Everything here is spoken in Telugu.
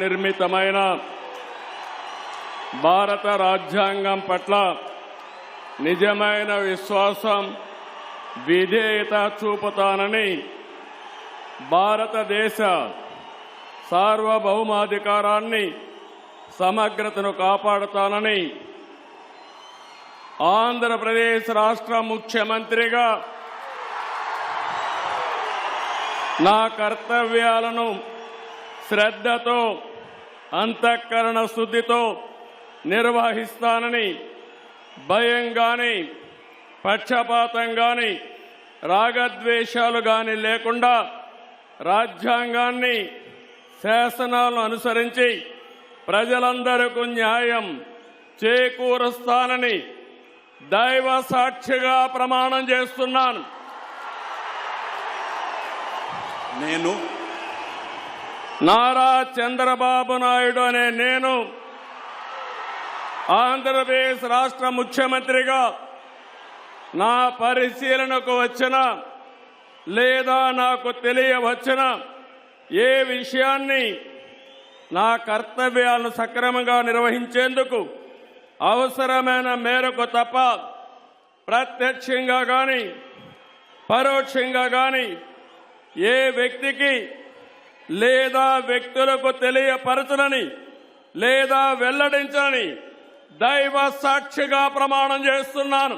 నిర్మితమైన భారత రాజ్యాంగం పట్ల నిజమైన విశ్వాసం, విధేయత చూపుతానని, భారతదేశ సార్వభౌమాధికారాన్ని, సమగ్రతను కాపాడుతానని ఆంధ్రప్రదేశ్ రాష్ట్ర ముఖ్యమంత్రిగా నా కర్తవ్యాలను శ్రద్ధతో, అంతఃకరణ శుద్ధితో నిర్వహిస్తానని, భయం గాని, పక్షపాతం గాని, రాగద్వేషాలు గాని లేకుండా రాజ్యాంగాన్ని, శాసనాలను అనుసరించి ప్రజలందరికీ న్యాయం చేకూరుస్తానని దైవ సాక్షిగా ప్రమాణం చేస్తున్నాను. నేను నారా చంద్రబాబు నాయుడు అనే నేను ఆంధ్రప్రదేశ్ రాష్ట్ర ముఖ్యమంత్రిగా నా పరిశీలనకు వచ్చిన లేదా నాకు తెలియవచ్చిన ఏ విషయాన్ని నా కర్తవ్యాలను సక్రమంగా నిర్వహించేందుకు అవసరమైన మేరకు తప్ప ప్రత్యక్షంగా గాని, పరోక్షంగా గాని ఏ వ్యక్తికి లేదా వ్యక్తులకు తెలియపరచనని లేదా వెల్లడించని దైవ సాక్షిగా ప్రమాణం చేస్తున్నాను.